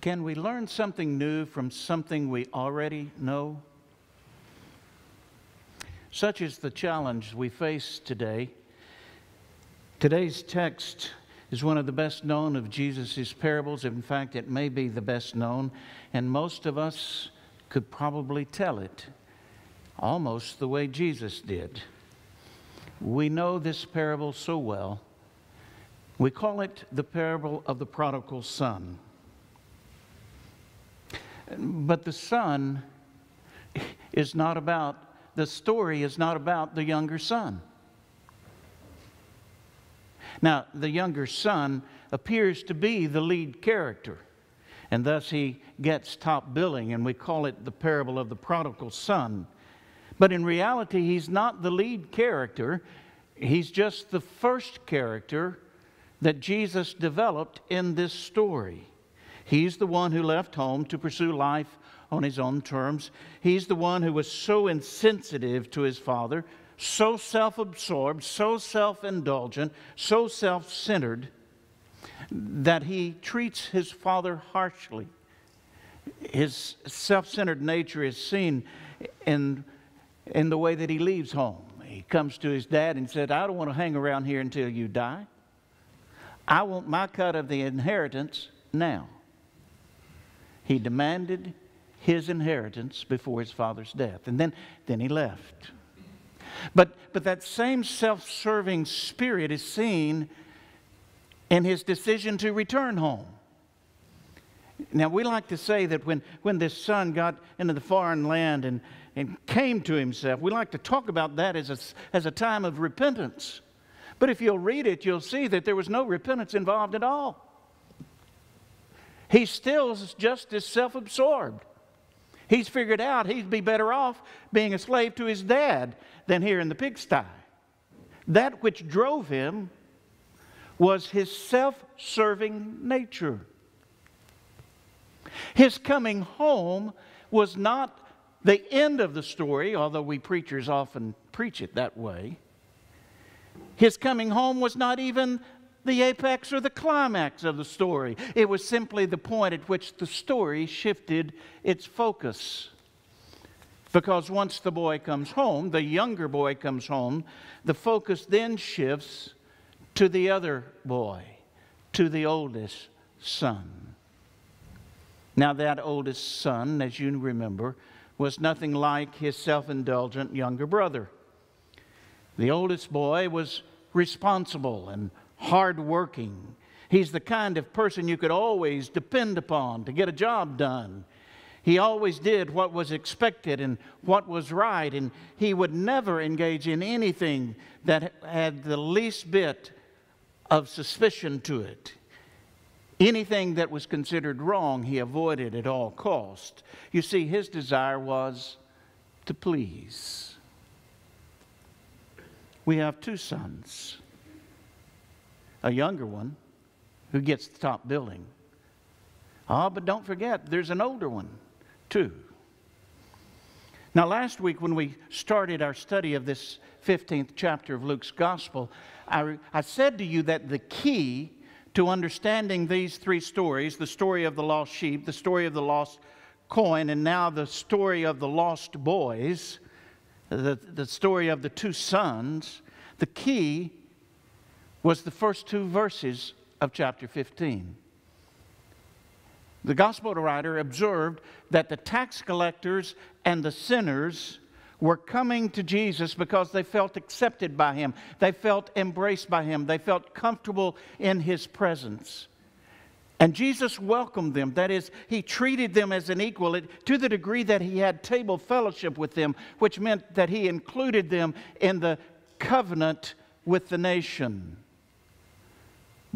Can we learn something new from something we already know? Such is the challenge we face today. Today's text is one of the best known of Jesus' parables. In fact, it may be the best known, and most of us could probably tell it almost the way Jesus did. We know this parable so well. We call it the parable of the prodigal son. But the son is not about, the story is not about the younger son. Now, the younger son appears to be the lead character, and thus he gets top billing, and we call it the parable of the prodigal son. But in reality, he's not the lead character. He's just the first character that Jesus developed in this story. He's the one who left home to pursue life on his own terms. He's the one who was so insensitive to his father, so self-absorbed, so self-indulgent, so self-centered, that he treats his father harshly. His self-centered nature is seen in the way that he leaves home. He comes to his dad and said, "I don't want to hang around here until you die. I want my cut of the inheritance now." He demanded his inheritance before his father's death. And then he left. But that same self-serving spirit is seen in his decision to return home. Now, we like to say that when this son got into the foreign land and came to himself, we like to talk about that as a time of repentance. But if you'll read it, you'll see that there was no repentance involved at all. He still is just as self-absorbed. He's figured out he'd be better off being a slave to his dad than here in the pigsty. That which drove him was his self-serving nature. His coming home was not the end of the story, although we preachers often preach it that way. His coming home was not even the apex or the climax of the story. It was simply the point at which the story shifted its focus. Because once the boy comes home, the younger boy comes home, the focus then shifts to the other boy, to the oldest son. Now, that oldest son, as you remember, was nothing like his self-indulgent younger brother. The oldest boy was responsible and hardworking. He's the kind of person you could always depend upon to get a job done. He always did what was expected and what was right, and he would never engage in anything that had the least bit of suspicion to it. Anything that was considered wrong, he avoided at all cost. You see, his desire was to please. We have two sons. A younger one who gets the top billing. But don't forget, there's an older one too. Now, last week when we started our study of this 15th chapter of Luke's Gospel, I said to you that the key to understanding these three stories, the story of the lost sheep, the story of the lost coin, and now the story of the lost boys, the story of the two sons, the key was the first two verses of chapter 15. The gospel writer observed that the tax collectors and the sinners were coming to Jesus because they felt accepted by Him. They felt embraced by Him. They felt comfortable in His presence. And Jesus welcomed them. That is, He treated them as an equal to the degree that He had table fellowship with them, which meant that He included them in the covenant with the nation.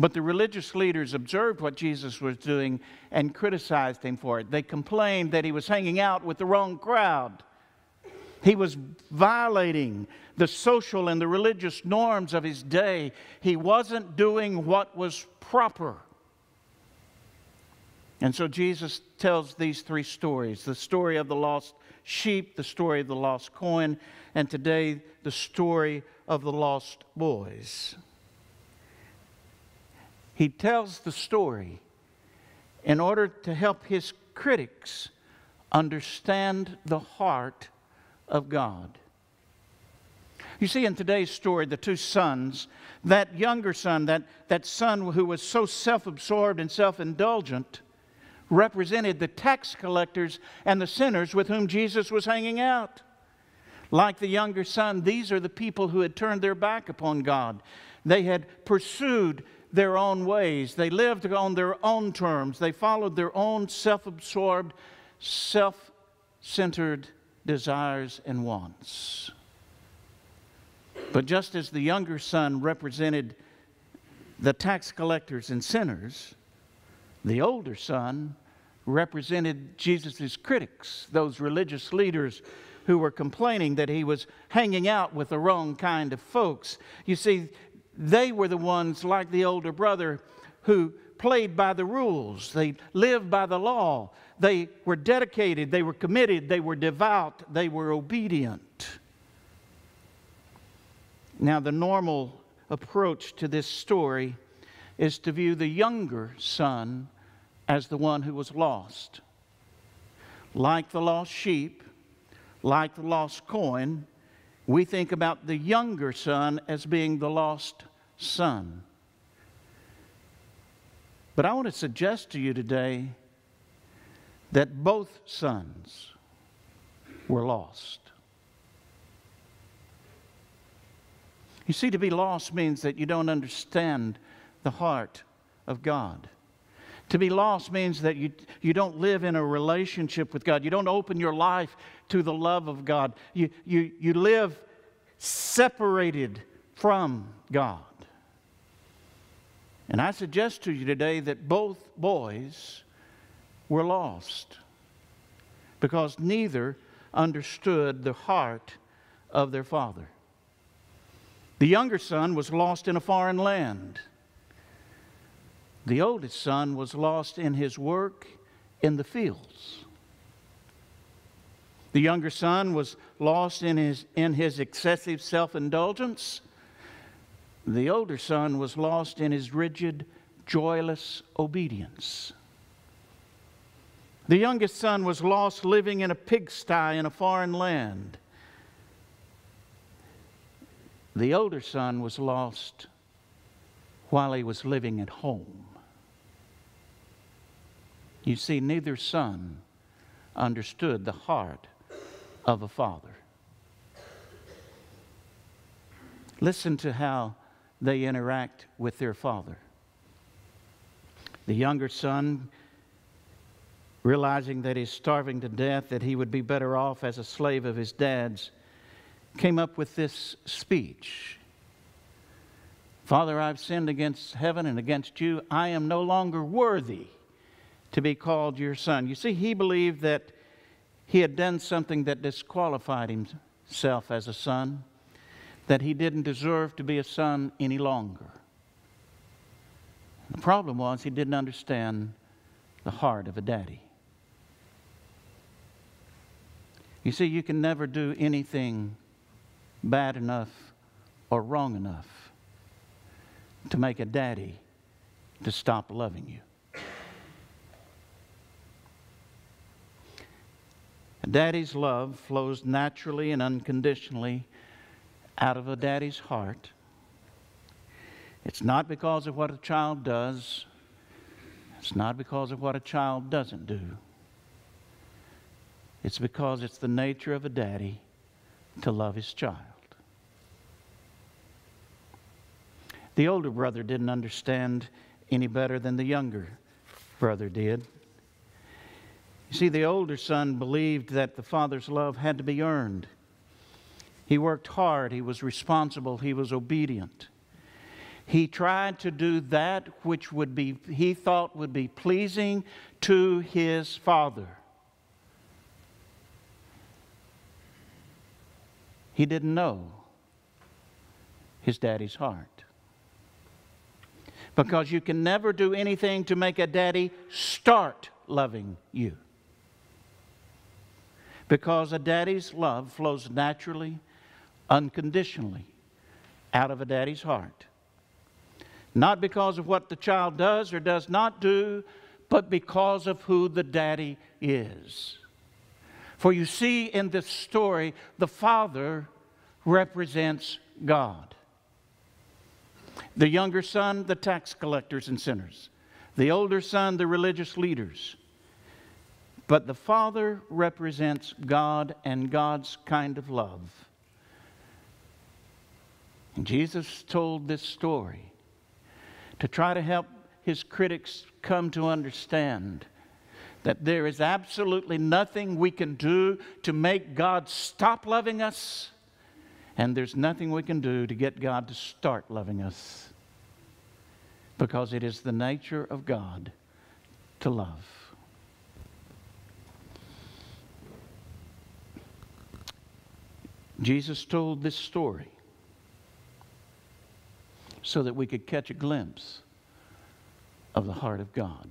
But the religious leaders observed what Jesus was doing and criticized Him for it. They complained that He was hanging out with the wrong crowd. He was violating the social and the religious norms of His day. He wasn't doing what was proper. And so Jesus tells these three stories. The story of the lost sheep, the story of the lost coin, and today the story of the lost boys. He tells the story in order to help his critics understand the heart of God. You see, in today's story, the two sons, that younger son, that son who was so self-absorbed and self-indulgent, represented the tax collectors and the sinners with whom Jesus was hanging out. Like the younger son, these are the people who had turned their back upon God. They had pursued their own ways. They lived on their own terms. They followed their own self-absorbed, self-centered desires and wants. But just as the younger son represented the tax collectors and sinners, the older son represented Jesus' critics, those religious leaders who were complaining that he was hanging out with the wrong kind of folks. You see, they were the ones, like the older brother, who played by the rules. They lived by the law. They were dedicated. They were committed. They were devout. They were obedient. Now, the normal approach to this story is to view the younger son as the one who was lost. Like the lost sheep, like the lost coin, we think about the younger son as being the lost son. But I want to suggest to you today that both sons were lost. You see, to be lost means that you don't understand the heart of God. To be lost means that you don't live in a relationship with God. You don't open your life to the love of God. You live separated from God. And I suggest to you today that both boys were lost because neither understood the heart of their father. The younger son was lost in a foreign land. The oldest son was lost in his work in the fields. The younger son was lost in his excessive self-indulgence. The older son was lost in his rigid, joyless obedience. The youngest son was lost living in a pigsty in a foreign land. The older son was lost while he was living at home. You see, neither son understood the heart of a father. Listen to how they interact with their father. The younger son, realizing that he's starving to death, that he would be better off as a slave of his dad's, came up with this speech. Father, I've sinned against heaven and against you. I am no longer worthy to be called your son. You see, he believed that he had done something that disqualified himself as a son, that he didn't deserve to be a son any longer. The problem was he didn't understand the heart of a daddy. You see, you can never do anything bad enough or wrong enough to make a daddy to stop loving you. A daddy's love flows naturally and unconditionally out of a daddy's heart. It's not because of what a child does. It's not because of what a child doesn't do. It's because it's the nature of a daddy to love his child. The older brother didn't understand any better than the younger brother did. You see, the older son believed that the father's love had to be earned. He worked hard, he was responsible, he was obedient. He tried to do that which he thought would be pleasing to his father. He didn't know his daddy's heart. Because you can never do anything to make a daddy start loving you. Because a daddy's love flows naturally, unconditionally, out of a daddy's heart. Not because of what the child does or does not do, but because of who the daddy is. For you see, in this story, the father represents God. The younger son, the tax collectors and sinners. The older son, the religious leaders. But the father represents God and God's kind of love. And Jesus told this story to try to help his critics come to understand that there is absolutely nothing we can do to make God stop loving us, and there's nothing we can do to get God to start loving us, because it is the nature of God to love. Jesus told this story so that we could catch a glimpse of the heart of God.